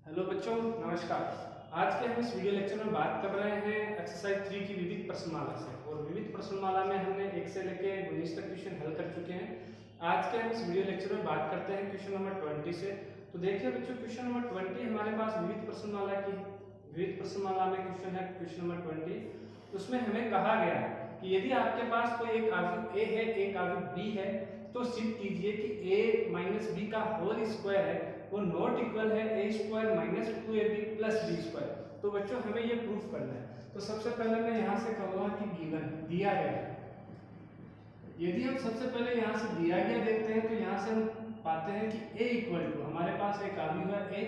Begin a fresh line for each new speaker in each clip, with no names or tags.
Hello बच्चों, नमस्कार। आज के हम इस वीडियो लेक्चर में बात कर रहे हैं एक्सरसाइज 3 की विविध प्रश्नमाला से। और विविध प्रश्नमाला में हमने 1 से लेके 19 तक क्वेश्चन हल कर चुके हैं। आज के हम इस वीडियो लेक्चर में बात करते हैं क्वेश्चन नंबर 20 से। तो देखिए बच्चों, क्वेश्चन नंबर 20 हमारे पास विविध प्रश्नमाला की विविध प्रश्नमाला में क्वेश्चन है, क्वेश्चन नंबर 20। उसमें हमें कहा गया है कि यदि आपके पास कोई एक आव्यूह ए है, एक आव्यूह बी है, तो सिद्ध कीजिए कि a माइनस बी का होल स्क्वायर है वो नॉट इक्वल है a square minus 2ab plus b square. तो बच्चों हमें ये प्रूफ करना है। तो सबसे पहले मैं यहाँ से कहूँगा कि गिवन दिया गया है। यदि हम सबसे पहले यहाँ से दिया गया देखते हैं तो यहाँ से हम पाते हैं कि a इक्वल टू हमारे पास एक आव्यूह है a,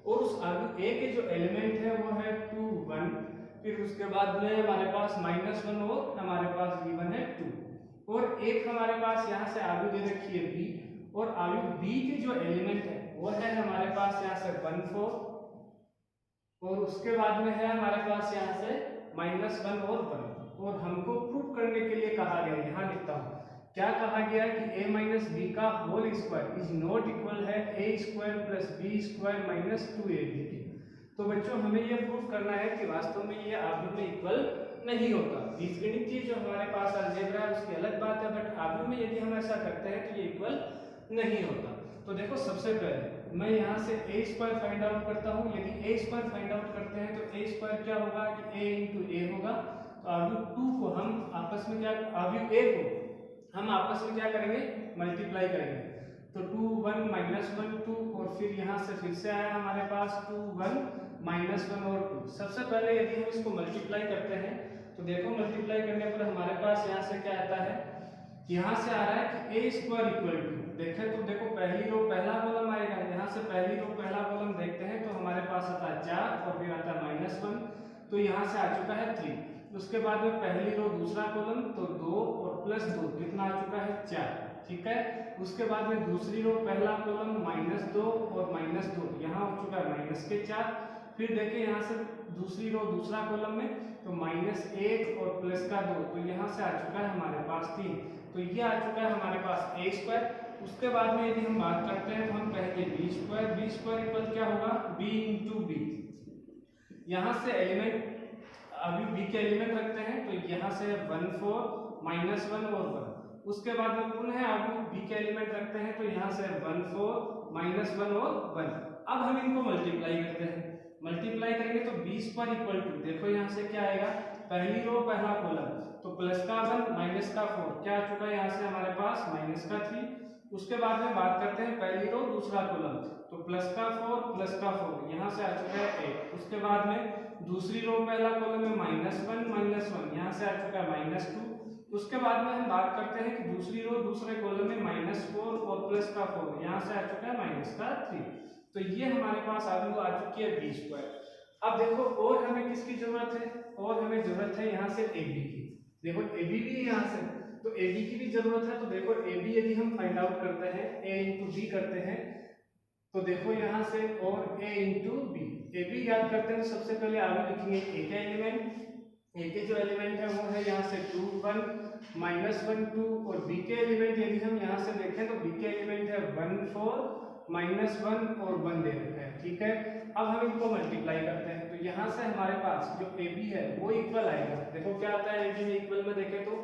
और उस आव्यूह a के जो एलिमेंट है वो है 2 1, फिर उसके बाद में हमारे पास -1 और हमारे पास गिवन है 2, और एक हमारे पास यहाँ से आव्यूह दे रखी है b, और आव्यूह b के जो एलिमेंट है वो है हमारे पास यहाँ से 1 4, और उसके बाद में है हमारे पास यहाँ से -1 और 1। और हमको प्रूफ करने के लिए कहा गया, यहाँ लिखता हूँ क्या कहा गया कि a माइनस बी का whole square is not equal है a square plus B square minus 2ab। तो बच्चों हमें ये प्रूफ करना है कि वास्तव में ये आव्यूह में इक्वल नहीं होता। बीजगणितीय जो हमारे पास अलजेब्रा है उसकी अलग बात है, बट आव्यूह में यदि हम ऐसा करते हैं तो ये इक्वल नहीं होता। तो देखो सबसे पहले मैं यहाँ से a स्क्वायर फाइंड आउट करता हूँ। यदि a स्क्वायर फाइंड आउट करते हैं तो a स्क्वायर क्या होगा कि a इंटू ए होगा। तो आव्यूह 2 को हम आपस में क्या, आव्यूह a को हम आपस में क्या करेंगे, मल्टीप्लाई करेंगे। तो 2 1 -1 2, और फिर यहाँ से फिर से आया हमारे पास 2 1 -1 और 2। सबसे पहले यदि हम इसको मल्टीप्लाई करते हैं तो देखो मल्टीप्लाई करने पर हमारे पास यहाँ से क्या आता है, यहाँ से आ रहा है कि a स्क्वायर इक्वल टू, देखें तो देखो पहली रो पहला कॉलम आएगा, यहाँ से पहली रो पहला कॉलम देखते हैं तो हमारे पास आता है 4, और फिर आता है -1, तो यहाँ से आ चुका है 3। उसके बाद में पहली रो दूसरा कॉलम तो 2 और प्लस 2 कितना आ चुका है 4, ठीक है। उसके बाद में दूसरी रो पहला कॉलम -2 और -2 यहाँ हो चुका है -4। फिर देखिए यहाँ से दूसरी रो दूसरा कॉलम में तो -1 और प्लस का 2, तो यहाँ से आ चुका है हमारे पास 3। तो ये आ चुका है हमारे पास a स्क्वायर। उसके बाद में यदि हम बात करते हैं तो हम कहेंगे b स्क्वायर इक्वल क्या होगा, b इंटू बी। यहाँ से एलिमेंट अभी b के एलिमेंट रखते हैं तो यहाँ से 1 4 -1 और 1। उसके बाद में पुनः अभी b के एलिमेंट रखते हैं तो यहाँ से 1 4 -1 और 1। अब हम इनको मल्टीप्लाई करते हैं, मल्टीप्लाई करेंगे तो b स्क्वायर इक्वल टू, देखो यहाँ से क्या आएगा, पहली रो पहला कॉलम तो प्लस का 1 माइनस का 4 क्या आ चुका है यहाँ से हमारे पास माइनस का 3। उसके बाद में बात करते हैं पहली रो दूसरा कॉलम तो प्लस का 4 प्लस का 4 यहाँ से आ चुका है 8। उसके बाद में दूसरी रो पहला कॉलम में -1 यहाँ से आ चुका है -2। उसके बाद में हम बात करते हैं कि दूसरी रो दूसरे कॉलम में -4 और प्लस का 4 यहाँ से आ चुका है -3। तो ये हमारे पास आव्यूह आ चुकी है b स्क्वायर। अब देखो और हमें किसकी जरूरत है, और हमें जरूरत है यहाँ से ab की। देखो ab भी यहाँ से, तो ab की भी जरूरत है। तो देखो ab यदि हम फाइंड आउट करते हैं, a इंटू b करते हैं तो देखो यहाँ से और a into B. A B याद करते हैं तो सबसे पहले आगे लिखेंगे a के एलिमेंट, a के जो एलिमेंट है वो है यहाँ से 2 1 -1 2, और b के एलिमेंट यदि हम यहाँ से देखें तो b के एलिमेंट है 1 4 -1 और 1 दे रखा है, ठीक है। अब हम इनको मल्टीप्लाई करते हैं तो यहाँ से हमारे पास जो ए बी है वो इक्वल आएगा। देखो क्या आता है ए बी में इक्वल में देखें तो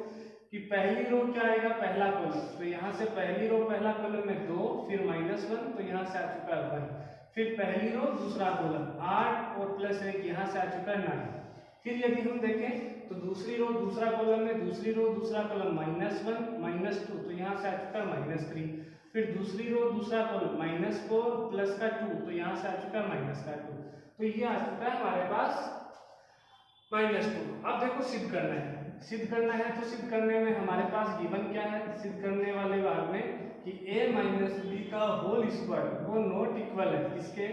कि पहली रो क्या आएगा, पहला कॉलम, तो यहाँ से पहली रो पहला कॉलम में 2 फिर -1 तो यहाँ से आ चुका है 1। फिर पहली रो दूसरा कॉलम 8 और प्लस 1 यहाँ से आ चुका है 9। फिर यदि हम देखें तो दूसरी रो दूसरा कॉलम में दूसरी रो दूसरा कॉलम -1 -2 तो यहाँ से आ चुका है -3। फिर दूसरी रो दूसरा कॉलम -4 प्लस का 2 तो यहाँ से आ चुका है -2। तो ये आ चुका है हमारे पास -2। अब देखो सिद्ध करना है, सिद्ध करना है तो सिद्ध करने में हमारे पास गिवन क्या है, सिद्ध करने वाले भाग में कि a माइनस बी का होल स्क्वायर वो नॉट इक्वल है इसके,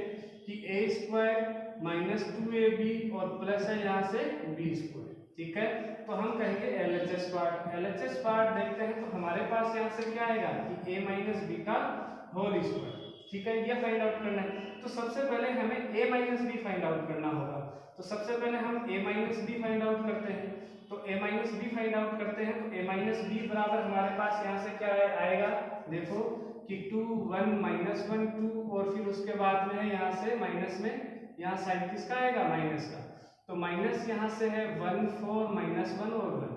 कि a स्क्वायर -2ab और प्लस है यहाँ से b स्क्वायर, ठीक है। तो हम कहेंगे LHS पार्ट देखते हैं तो हमारे पास यहाँ से क्या आएगा कि a माइनस बी का होल स्क्वायर, ठीक है, ये फाइंड आउट करना है। तो सबसे पहले हमें a minus B find out करना होगा। तो सबसे पहले हम a minus B find out करते हैं, तो a minus B find out करते हैं तो a माइनस बी बराबर हमारे पास यहाँ से क्या आएगा, देखो कि 2 1 -1 2 और फिर उसके बाद में है यहाँ से माइनस में, यहाँ साइन किसका आएगा माइनस का, तो माइनस यहाँ से है 1 4 -1 और 1।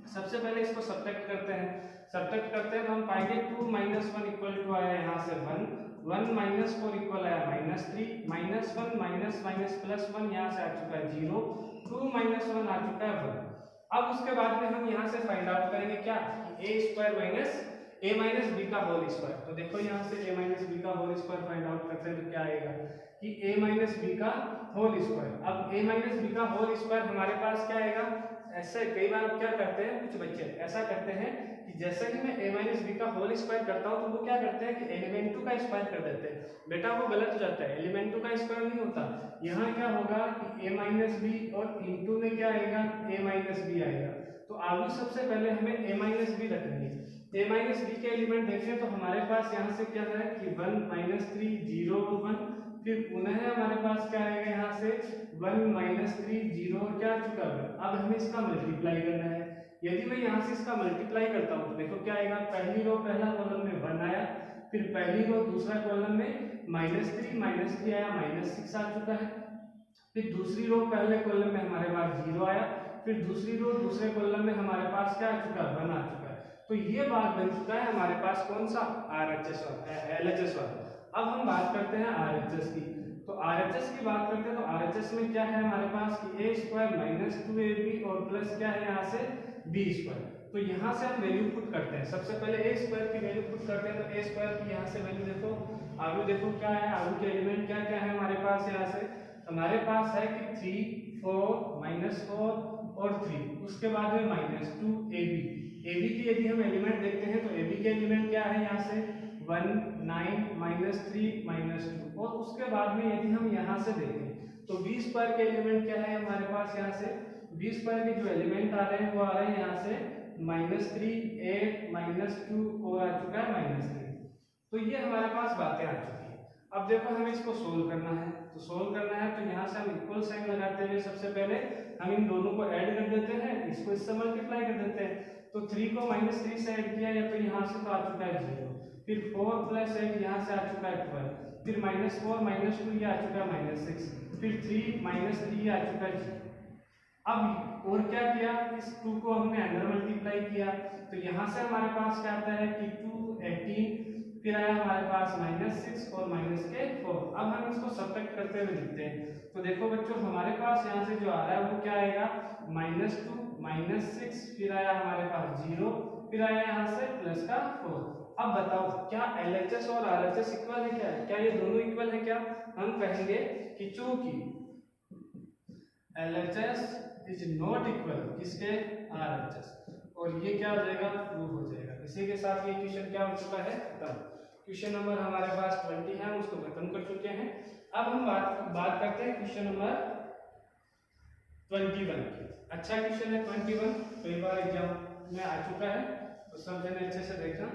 सबसे पहले इसको सब्ट्रैक्ट करते हैं, सब्ट्रैक्ट करते हैं तो हम पाएंगे 2 -1 इक्वल टू आया यहाँ से 1 1 -4 इक्वल आया -3 -1 माइनस माइनस प्लस 1 यहाँ से आ चुका है 0 2 -1 आ चुका है 1। अब उसके बाद में हम यहाँ से फाइंड आउट करेंगे क्या, a square minus a minus B का होल स्क्वायर। तो देखो यहाँ से a माइनस बी का होल स्क्वायर फाइंड आउट करते हैं तो क्या आएगा कि a माइनस बी का होल स्क्वायर। अब a माइनस बी का होल स्क्वायर हमारे पास क्या आएगा, ऐसे कई बार क्या करते हैं कुछ बच्चे ऐसा करते हैं कि जैसे ही मैं a माइनस बी का होल स्क्वायर करता हूँ तो वो क्या करते हैं कि एलिमेंट 2 का स्क्वायर कर देते हैं। बेटा वो गलत हो जाता है, एलिमेंट 2 का स्क्वायर नहीं होता। यहाँ क्या होगा कि a माइनस बी और इनटू में क्या आएगा a माइनस बी आएगा। तो आगे सबसे पहले हमें a माइनस बी रखनी है। a माइनस बी के एलिमेंट देखें तो हमारे पास यहाँ से क्या है कि 1 -3 0 1, फिर पुनः हमारे पास क्या आएगा यहाँ से 1 -3 0 और क्या आ चुका है। अब हमें इसका मल्टीप्लाई करना है। यदि मैं यहाँ से इसका मल्टीप्लाई करता हूँ तो देखो क्या आएगा, पहली रो पहला कॉलम में 1 आया, फिर पहली रो दूसरा कॉलम में -3 आया -6 आ चुका है, फिर दूसरी रो पहले कॉलम में हमारे पास 0 आया, फिर दूसरी रो दूसरे कॉलम में हमारे पास क्या आ चुका है 1 आ चुका है। तो ये बात बन चुका है हमारे पास कौन सा RHS LHS वाला। अब हम बात करते हैं RHS की। तो RHS की बात करते हैं तो RHS में क्या है हमारे पास कि a स्क्वायर माइनस 2ab और प्लस क्या है यहाँ से b स्क्वायर। तो यहाँ से हम वैल्यू पुट करते हैं, सबसे पहले a स्क्वायर की वैल्यू पुट करते हैं। तो a स्क्वायर की यहाँ से वैल्यू देखो, आगे देखो क्या है, आगे के एलिमेंट क्या क्या है हमारे पास। यहाँ से हमारे पास है कि 3 4 -4 और 3, उसके बाद में -2 ab की यदि हम एलिमेंट देखते हैं तो ab के एलिमेंट क्या है यहाँ से 1 9 -3 -2 और उसके बाद में यदि हम यहाँ से देखें तो b स्क्वायर के एलिमेंट क्या है हमारे पास। यहाँ से b स्क्वायर के जो एलिमेंट आ रहे हैं वो आ रहे हैं यहाँ से -3 8 -2 और आ चुका है -3। तो ये हमारे पास बातें आ चुकी है। अब देखो हमें इसको सोल्व करना है, तो सोल्व करना है तो यहाँ से हम इक्वल साइन लगाते हुए सबसे पहले हम इन दोनों को ऐड कर देते हैं, इसको इससे मल्टीप्लाई कर देते हैं। तो 3 को -3 से ऐड किया या तो यहाँ से तो आ चुका है 0, फिर 4 + 8 यहाँ से आ चुका है 12, फिर -4 -2 ये आ चुका है -6, फिर 3 -3 ये आ चुका है 0। अब और क्या किया, इस 2 को हमने अंदर मल्टीप्लाई किया तो यहाँ से हमारे पास क्या आता है कि 2 18, फिर आया हमारे पास -6 और -4। अब हम इसको सब्ट्रैक्ट करते हुए लिखते हैं। तो देखो बच्चों हमारे पास यहाँ से जो आ रहा है वो क्या आएगा -2 -6, फिर आया हमारे पास 0, फिर आया यहाँ से प्लस का 4। अब बताओ क्या LHS और RHS इक्वल है क्या, क्या ये दोनों इक्वल है क्या। हम कहेंगे कि चूंकि LHS इज नॉट इक्वल किसके RHS, और ये क्या हो जाएगा प्रूव हो जाएगा। इसी के साथ ये क्वेश्चन क्या हो चुका है खत्म। क्वेश्चन नंबर हमारे पास 20 है, हम उसको खत्म कर चुके हैं। अब हम बात करते हैं क्वेश्चन नंबर 21 की। अच्छा क्वेश्चन है 21, कई बार एग्जाम में आ चुका है तो सब जने अच्छे से देखना।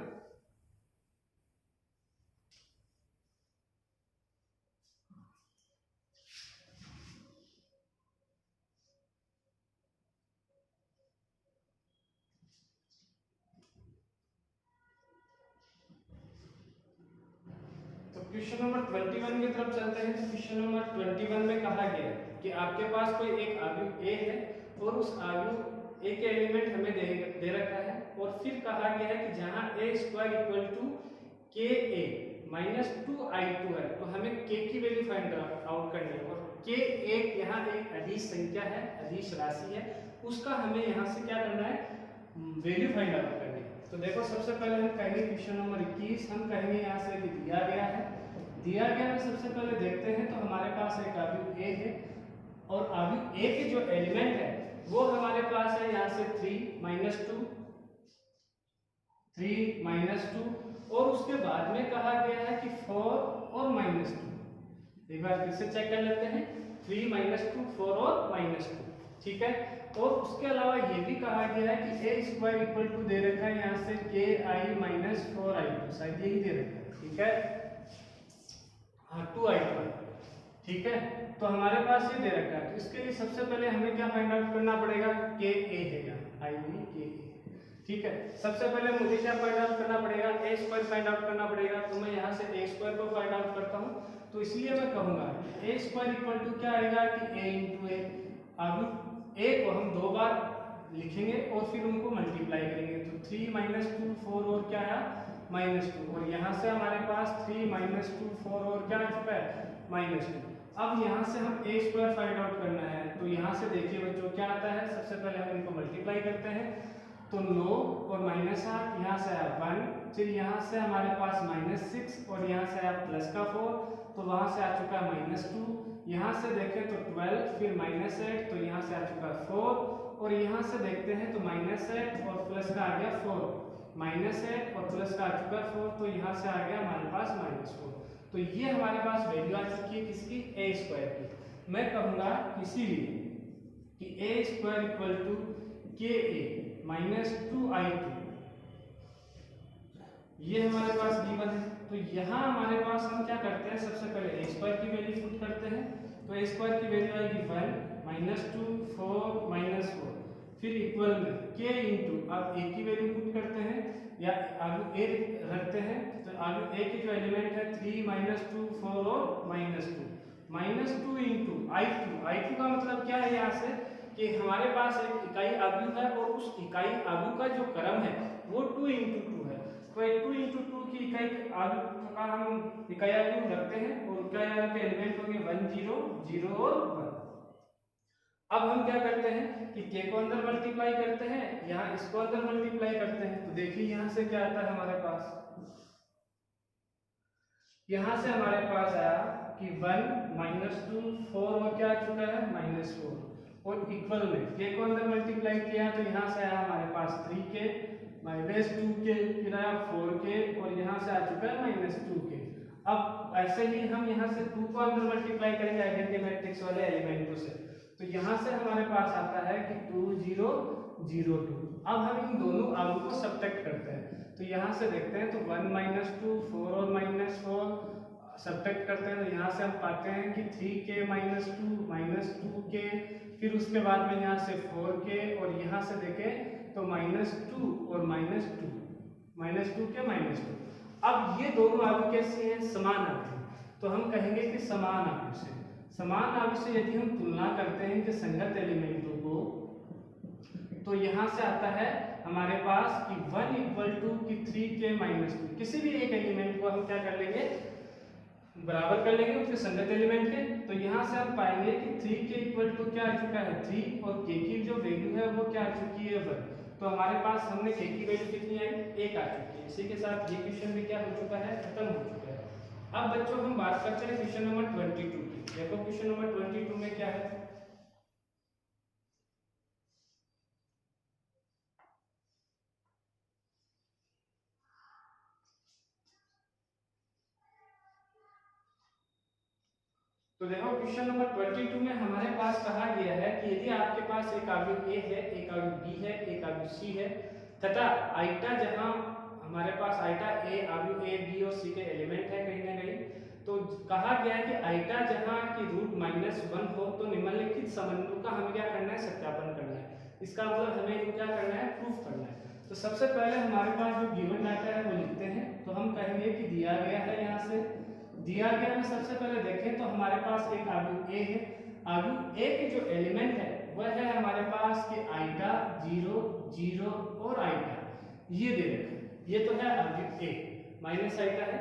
क्वेश्चन नंबर 21 की तरफ चलते हैं। तो क्वेश्चन नंबर 21 में कहा गया है कि आपके पास कोई एक आव्यूह A है और उस आव्यूह A के एलिमेंट हमें दे रखा है, और फिर कहा गया है कि जहां a square equal to ka -2i2 है तो हमें k की वैल्यू फाइंड आउट करनी है, और k एक यहाँ एक अदिश संख्या है, अदिश राशि है, उसका हमें यहाँ से क्या करना है वैल्यू फाइंड आउट करनी है। तो देखो सबसे पहले हम कहेंगे क्वेश्चन नंबर 21, हम कहेंगे यहाँ से कि दिया गया है, दिया गया है सबसे पहले देखते हैं। तो हमारे पास एक आव्यूह A है और आव्यूह A के जो एलिमेंट है वो हमारे पास है यहाँ से 3 -2 और उसके बाद में कहा गया है कि 4 और -2। एक बार फिर से चेक कर लेते हैं, 3 -2 4 और -2, ठीक है। और उसके अलावा ये भी कहा गया है कि a स्क्वायर इक्वल टू दे रखा है यहाँ से ki -4i2, शायद यही दे रखा है, ठीक है, हाँ 2i2, ठीक है। तो हमारे पास ये दे रखा है, तो इसके लिए सबसे पहले हमें क्या फाइंड आउट करना पड़ेगा, ka है यहाँ, i भी ka, ठीक है, सबसे पहले मुझे क्या फाइंड आउट करना पड़ेगा, ए स्क्वायर फाइंड आउट करना पड़ेगा। तो मैं यहाँ से ए स्क्वायर को फाइंड आउट करता हूँ, तो इसलिए मैं कहूँगा ए स्क्वायर इक्वल टू क्या आएगा कि ए इंटू ए। अब ए को हम 2 बार लिखेंगे और फिर उनको मल्टीप्लाई करेंगे, तो 3 माइनस 2 4 और क्या आया -2, और यहाँ से हमारे पास 3 माइनस 2 4 और क्या आ चुका है -2। अब यहाँ से हम ए स्क्वायर फाइंड आउट करना है, तो यहाँ से देखिए बच्चों क्या आता है, सबसे पहले हम इनको मल्टीप्लाई करते हैं, तो 9 और -8, यहाँ से आया 1, फिर यहाँ से हमारे पास -6 और यहाँ से आया प्लस का 4, तो वहाँ से आ चुका है -2। यहाँ से देखें तो 12, फिर -8, तो यहाँ से आ चुका है 4, और यहाँ से देखते हैं तो -8 और प्लस का आ गया 4, -8 और प्लस का आ चुका है 4, तो यहाँ से आ गया हमारे पास -4। तो ये हमारे पास वैल्यू आ चुकी है किसकी, ए स्क्वायर की। मैं कहूँगा इसीलिए कि ए स्क्वायर इक्वल टू के ए -2i2, ये हमारे पास गिवन है। तो यहाँ हमारे पास हम क्या करते हैं, सबसे पहले ए स्क्वायर की वैल्यू पुट करते हैं, तो ए स्क्वायर की वैल्यू आएगी 1 -2 4 -4, फिर इक्वल में के इंटू, अब ए की वैल्यू पुट करते हैं या आगे ए रखते हैं, तो आगे ए की जो एलिमेंट है 3 -2 4 और -2 इंटू i2 का मतलब क्या है यहाँ से कि हमारे पास एक इकाई आव्यूह है और उस इकाई आव्यूह का जो क्रम है वो 2 इंटू 2 है, तो 2 इंटू 2 की इकाई आव्यूह का हम इकाई आव्यूह रखते हैं और इकाई आव्यूह के एलिमेंट होंगे 1 0 0 और 1। अब हम क्या करते हैं कि k को अंदर मल्टीप्लाई करते हैं, यहाँ इसको अंदर मल्टीप्लाई करते हैं, तो देखिए यहाँ से क्या आता है हमारे पास, यहाँ से हमारे पास आया कि 1 -2 4 और क्या आ चुका है -4, और इक्वल में k को अंदर मल्टीप्लाई किया तो यहाँ से आया हमारे पास 3k -2k, फिर आया 4k और यहाँ से आ चुका है -2k। अब ऐसे ही हम यहाँ से 2 को अंदर मल्टीप्लाई करेंगे आइडेंटिटी मैट्रिक्स वाले एलिमेंटों से, तो यहाँ से हमारे पास आता है कि 2 0 0 2। अब हम इन दोनों आव्यूह को सब्ट्रैक्ट करते हैं, तो यहाँ से देखते हैं तो 1 -2 4 और -4 सब्ट्रैक्ट करते हैं, तो यहाँ से हम पाते हैं कि 3k -2 2k, फिर उसके बाद में यहाँ से 4k और यहाँ से देखें तो -2 और -2k -2। अब ये दोनों आव्यूह कैसे हैं, समान आव्यूह, तो हम कहेंगे कि समान आव्यूह से यदि हम तुलना करते हैं कि संगत एलिमेंटों को, तो यहाँ से आता है हमारे पास कि 1 इक्वल टू कि 3k -2, किसी भी एक एलिमेंट को हम क्या कर लेंगे, बराबर कर लेंगे उसके संगत एलिमेंट के, तो यहाँ से हम पाएंगे कि 3k इक्वल टू क्या आ चुका है 3, और k की जो वैल्यू है वो क्या आ चुकी है 1, तो हमारे पास हमने k की वैल्यू कितनी आई 1 आ चुकी है। इसी के साथ ये क्वेश्चन भी क्या हो चुका है, खत्म हो चुका है। अब बच्चों हम बात करते हैं क्वेश्चन नंबर 22 की। देखो क्वेश्चन नंबर 22 में क्या है, तो देखो क्वेश्चन नंबर 22 में हमारे पास कहा गया है कि यदि आपके पास एक आव्यूह A है, एक आव्यूह B है, एक आव्यूह C है, तथा आइटा जहां हमारे पास आइटा A आव्यूह A B और C के एलिमेंट है कहीं ना कहीं, तो कहा गया है कि आइटा जहां की रूट -1 हो तो निम्नलिखित संबंधों का हमें क्या करना है, सत्यापन करना है। इसका मतलब हमें क्या करना है, प्रूफ करना है। तो सबसे पहले हमारे पास जो गिवन डाटा है वो लिखते हैं, तो हम कहेंगे कि दिया गया है, यहाँ से दिया गया में सबसे पहले देखें तो हमारे पास एक आव्यूह A है, आव्यूह A के जो एलिमेंट है वह है हमारे पास कि आइटा 0 0 और आइटा, ये दे रखे, ये तो है आव्यूह A माइनस आइटा है,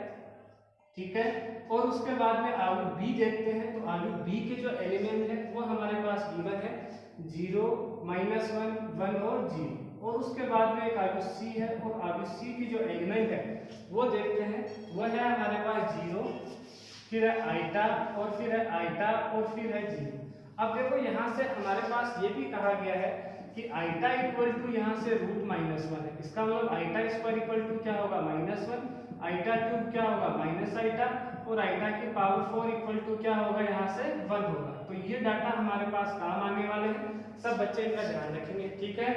ठीक है। और उसके बाद में आव्यूह B देखते हैं, तो आव्यूह B के जो एलिमेंट है वो हमारे पास गिवन है 0 -1 1 और 0, और उसके बाद में एक आव्यूह C है, और आव्यूह C की जो एलिमेंट है वो देखते हैं, वह है हमारे पास 0, फिर है आइटा और फिर है आइटा और फिर है 0। अब देखो यहाँ से हमारे पास ये भी कहा गया है कि आइटा इक्वल टू यहाँ से रूट -1 है, इसका मतलब आइटा स्क्वायर इक्वल टू क्या होगा -1, आइटा क्यूब क्या होगा माइनस आइटा, और आइटा की पावर 4 इक्वल टू क्या होगा यहाँ से 1 होगा। तो ये डाटा हमारे पास काम आने वाले हैं, सब बच्चे इनका ध्यान रखेंगे, ठीक है।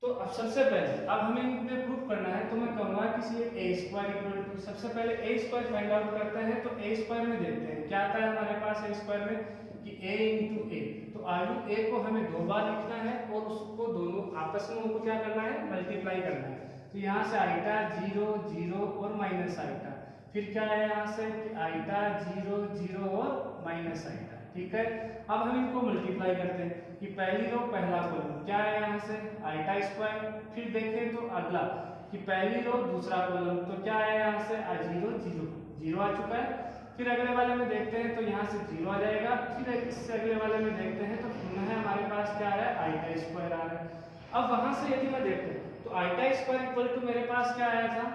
तो अब सबसे पहले अब हमें इन्हें प्रूफ करना है, तो मैं कहूँगा किसी ए स्क्वायर इक्वल टू, सबसे पहले ए स्क्वायर फाइंड आउट करते हैं। तो ए स्क्वायर में देखते हैं क्या आता है हमारे पास ए स्क्वायर में कि a इंटू ए। तो आलू a को हमें दो बार लिखना है और उसको दोनों आपस में उनको क्या करना है, मल्टीप्लाई करना है। तो यहाँ से आइटा 0 0 और माइनस आइटा, फिर क्या है यहाँ से कि आइटा 0 0 और माइनस आइटा। ठीक है, अब हम इनको मल्टीप्लाई करते हैं कि पहली रो पहला कॉलम क्या है यहाँ से आइटा स्क्वायर, फिर देखें तो अगला कि पहली रो दूसरा कॉलम तो क्या है यहाँ से 0 0 0 आ चुका है। फिर अगले वाले में देखते हैं तो यहाँ से 0 आ जाएगा, फिर इससे अगले वाले में देखते हैं तो पुनः हमारे पास क्या आ रहा है आइटा स्क्वायर आ रहा है। अब वहां से यदि मैं देखूं तो आइटा स्क्वायर इक्वल टू मेरे पास क्या आया था,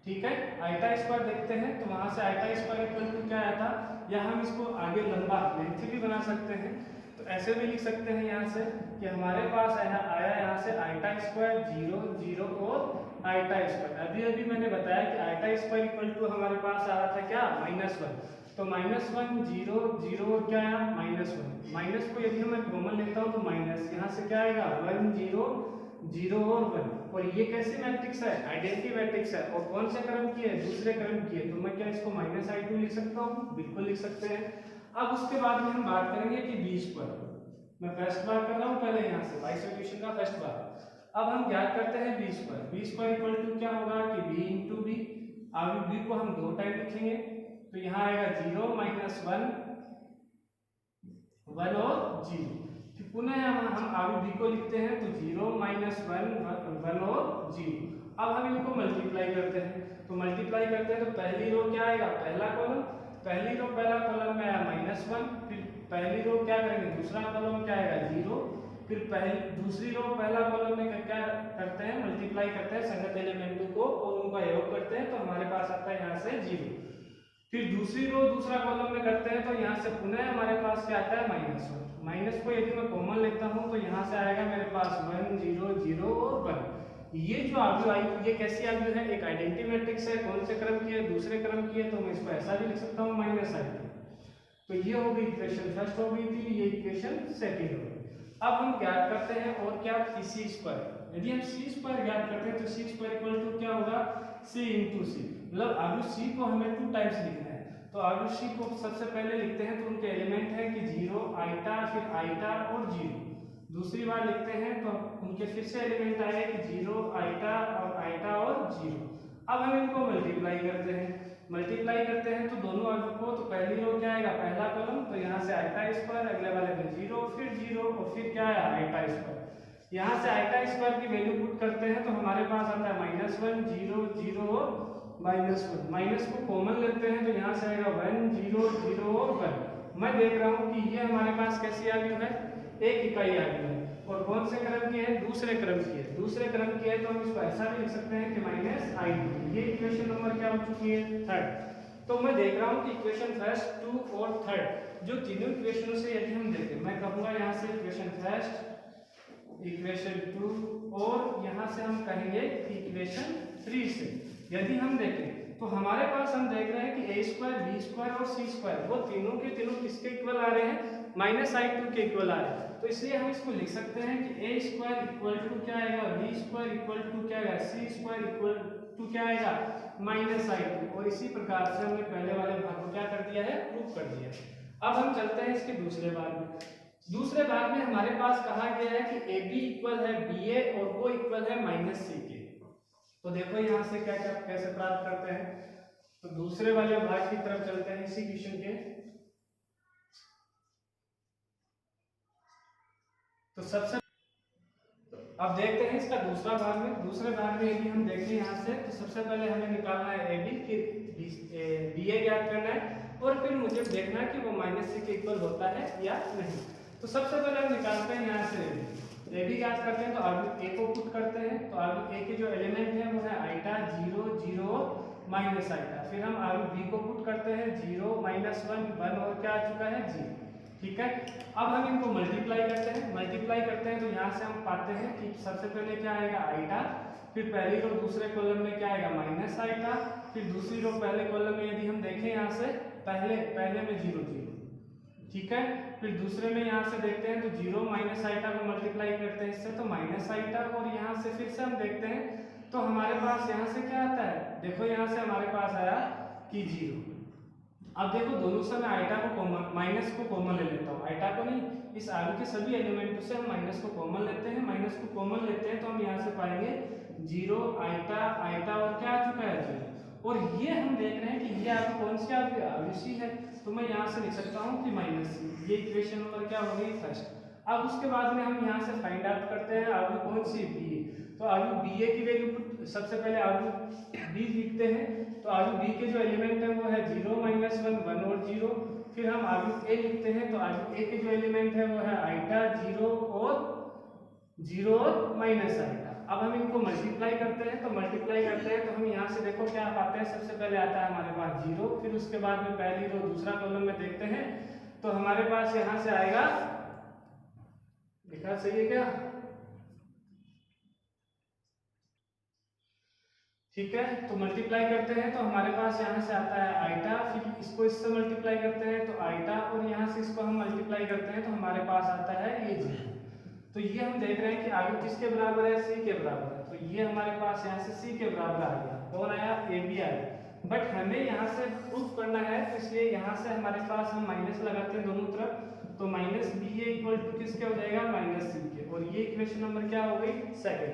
ठीक है, आइटा स्क्वायर देखते हैं तो वहां से आइटा स्क्वायर इक्वल टू क्या आया था, या हम इसको आगे लंबा लेंथ भी बना सकते हैं। तो ऐसे भी लिख सकते हैं यहाँ से कि हमारे पास आया यहाँ से आइटा स्क्वायर 0 0 और आइटा स्क्वायर। अभी अभी मैंने बताया कि आइटा स्क्वायर इक्वल टू हमारे पास आ रहा था क्या -1, तो -1 0 0 और क्या आया -1। माइनस को यदि मैं कॉमन लेता हूँ तो माइनस, यहाँ से क्या आएगा 1 0 0 और 1। और ये कैसी मैट्रिक्स है, आइडेंटिटी मैट्रिक्स है, और कौन से क्रम की है, दूसरे क्रम की है। तो मैं क्या इसको -i2 लिख सकता हूँ, बिल्कुल लिख सकते हैं। अब उसके बाद में हम बात करेंगे कि बी स्क्वायर, मैं फर्स्ट बार कर रहा हूँ पहले यहाँ से बाई सॉल्यूशन का फर्स्ट बार। अब हम ज्ञात करते हैं B square, B square equal to क्या होगा कि बी इंटू बी। अब बी को हम दो टाइम लिखेंगे तो यहाँ आएगा 0 -1 1 और 0। फिर पुनः हम आगे बी को लिखते हैं तो 0 -1 1 और 0। अब हम इनको मल्टीप्लाई करते हैं, तो मल्टीप्लाई करते हैं तो पहली रो क्या आएगा, पहला कॉलम, पहली रो पहला कॉलम में आया -1, फिर पहली रो क्या करेंगे, दूसरा कॉलम क्या आएगा 0, फिर पहली दूसरी रो पहला कॉलम में क्या करते हैं, मल्टीप्लाई करते हैं संगत एलिमेंटों को और उनका योग करते हैं, तो हमारे पास आता है यहाँ से 0। फिर दूसरी रो दूसरा कॉलम में करते हैं तो यहाँ से पुनः हमारे पास क्या आता है -1। माइनस को यदि मैं कॉमन लेता हूँ तो यहाँ से आएगा मेरे पास 1 0 0 और 1। ये जो आव्यूह आई, ये कैसी आव्यूह है, एक आइडेंटिटी मैट्रिक्स है, कौन से क्रम की है, दूसरे क्रम की है, तो मैं इसको ऐसा भी लिख सकता हूँ -i। तो ये हो गई इक्वेशन फर्स्ट हो गई थी, ये इक्वेशन सेकंड हो गई। अब हम ज्ञात करते हैं और क्या सी स्क्वायर। यदि हम सी स्क्वायर ज्ञात करते हैं तो सी स्क्वायर इक्वल टू क्या होगा, सी इंटू सी, मतलब आव्यूह सी को हमें 2 टाइम्स लिखना है। तो आव्यूह सी को सबसे पहले लिखते हैं तो उनके एलिमेंट है कि 0 आइटा, फिर आइटा और 0। दूसरी बार लिखते हैं तो उनके फिर से एलिमेंट आए कि 0 आइटा और आइटा और 0। अब हम इनको मल्टीप्लाई करते हैं, मल्टीप्लाई करते हैं तो दोनों आव्यूह को, तो पहली रो क्या आएगा, पहला कॉलम, तो यहाँ से आइटा स्क्वायर, अगले वाले में 0 फिर 0 और फिर क्या आया आइटा स्क्वायर। यहाँ से आइटा स्क्वायर की वैल्यू पुट करते हैं तो हमारे पास आता है -1 0 0 और -1। माइनस को कॉमन लेते हैं तो यहाँ से आएगा 1 0 0 और 1। मैं देख रहा हूँ कि ये हमारे पास कैसी आव्यूह है, एक इकाई आव्यूह है, और कौन से क्रम की है, दूसरे क्रम की है। दूसरे क्रम की है तो हम इसको ऐसा भी लिख सकते हैं कि -i2। ये इक्वेशन नंबर क्या हो चुकी है, थर्ड। तो मैं देख रहा हूँ कि इक्वेशन फर्स्ट, 2 और थर्ड, जो तीनों इक्वेशनों से यदि हम देखें, मैं कहूँगा यहाँ से इक्वेशन फर्स्ट, इक्वेशन 2 और यहाँ से हम कहेंगे इक्वेशन 3 से यदि हम देखें तो हमारे पास हम देख रहे हैं कि a स्क्वायर, b स्क्वायर और c स्क्वायर वो तीनों के तीनों किसके इक्वल आ रहे हैं, -i2 के इक्वल आ रहे हैं। तो इसलिए हम इसको लिख सकते हैं कि a स्क्वायर इक्वल टू क्या आएगा, b स्क्वायर इक्वल टू क्या आएगा, c स्क्वायर इक्वल टू क्या आएगा -i2। और इसी प्रकार से हमने पहले वाले भाग को क्या कर दिया है, प्रूफ कर दिया। अब हम चलते हैं इसके दूसरे भाग में। दूसरे भाग में हमारे पास कहा गया है कि AB इक्वल है BA और O इक्वल है -C के। तो देखो यहाँ से क्या क्या कैसे प्राप्त करते हैं, तो दूसरे वाले भाग की तरफ चलते हैं इसी क्वेश्चन के। तो सबसे अब देखते हैं इसका दूसरा भाग में। दूसरे भाग में यदि हम देखें यहाँ से तो सबसे पहले हमें निकालना है AB, फिर BA ज्ञात करना है और फिर मुझे देखना है कि वो -C के इक्वल होता है या नहीं। तो सबसे पहले हम निकालते हैं यहाँ से AB ज्ञात करते हैं तो आव्यूह A को पुट करते हैं। तो आव्यूह A के जो एलिमेंट है वो है आइटा 0 0 माइनस आइटा। फिर हम आव्यूह B को पुट करते हैं 0 -1 1 और क्या आ चुका है 0। ठीक है, अब हम इनको मल्टीप्लाई करते हैं। मल्टीप्लाई करते हैं तो यहाँ से हम पाते हैं कि सबसे पहले क्या आएगा आइटा, फिर पहली रो दूसरे कॉलम में क्या आएगा माइनस आइटा, फिर दूसरी रो पहले कॉलम में यदि हम देखें यहाँ से पहले में 0 0 ठीक है। फिर दूसरे में यहाँ से देखते हैं तो 0 माइनस आइटा को मल्टीप्लाई करते हैं इससे, तो माइनस आइटा, और यहाँ से फिर से हम देखते हैं तो हमारे पास यहाँ से क्या आता है, देखो यहाँ से हमारे पास आया कि 0। अब देखो दोनों से मैं आइटा को कॉमन, माइनस को कॉमन ले लेता हूँ, आइटा को नहीं, इस आलू के सभी एलिमेंटों से हम माइनस को कॉमन लेते हैं, माइनस को कॉमन लेते हैं तो हम यहाँ से पाएंगे 0 आइटा, आइटा और क्या आ चुका है 0। और ये हम देख रहे हैं कि ये आपको कौन सी आयुषी है, तो मैं यहाँ से लिख सकता हूँ कि -c। ये इक्वेशन नंबर क्या हो गई फर्स्ट। अब उसके बाद में हम यहाँ से फाइंड आउट करते हैं आलू कौन सी बी, तो आलू बी की वैल्यू सबसे पहले आलू बी लिखते हैं, तो आलू बी के जो एलिमेंट है वो है 0 -1 1 और 0। फिर हम आलू ए लिखते हैं, तो आलू ए के जो एलिमेंट है वो है आइटा 0 और माइनस आइटा। अब हम इनको मल्टीप्लाई करते हैं, तो मल्टीप्लाई करते हैं तो हम यहाँ से देखो क्या पाते हैं, सबसे पहले आता है हमारे पास 0, फिर उसके बाद में पहली रो दूसरा कॉलम में देखते हैं तो हमारे पास यहाँ से आएगा, लिखा सही है क्या, ठीक है। तो मल्टीप्लाई करते हैं तो हमारे पास यहाँ से आता है आइटा, फिर इसको इससे मल्टीप्लाई करते हैं तो आइटा, और यहाँ से इसको हम मल्टीप्लाई करते हैं तो हमारे पास आता है ये 0। तो ये हम देख रहे हैं कि आगे किसके बराबर है, c के बराबर है, तो ये हमारे पास यहाँ से c के बराबर आ गया, कौन आया, a b आया। बट हमें यहाँ से प्रूफ करना है, तो इसलिए यहाँ से हमारे पास हम माइनस लगाते हैं दोनों तरफ, तो -ba इक्वल टू किसके हो जाएगा, -c के, और ये इक्वेशन नंबर क्या हो गई, सेकंड।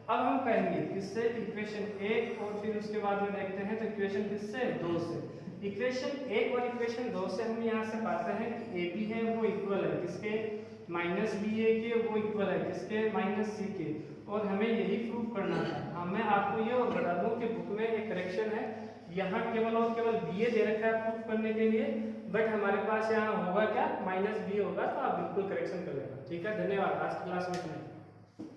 अब हम कहेंगे किससे, इक्वेशन 1, और फिर उसके बाद में देखते हैं तो इक्वेशन किससे, 2 से। इक्वेशन 1 और इक्वेशन 2 से हम यहाँ से पाते हैं कि ए बी है वो इक्वल है किसके, -ba के, वो इक्वल है किसके, -c के, और हमें यही प्रूव करना था। मैं आपको ये और बता दूं कि बुक में एक करेक्शन है, यहाँ केवल और केवल ba दे रखा है प्रूफ करने के लिए, बट हमारे पास यहाँ होगा क्या, -b होगा, तो आप बिल्कुल करेक्शन कर लेना, ठीक है। धन्यवाद, आज की क्लास में इतना ही।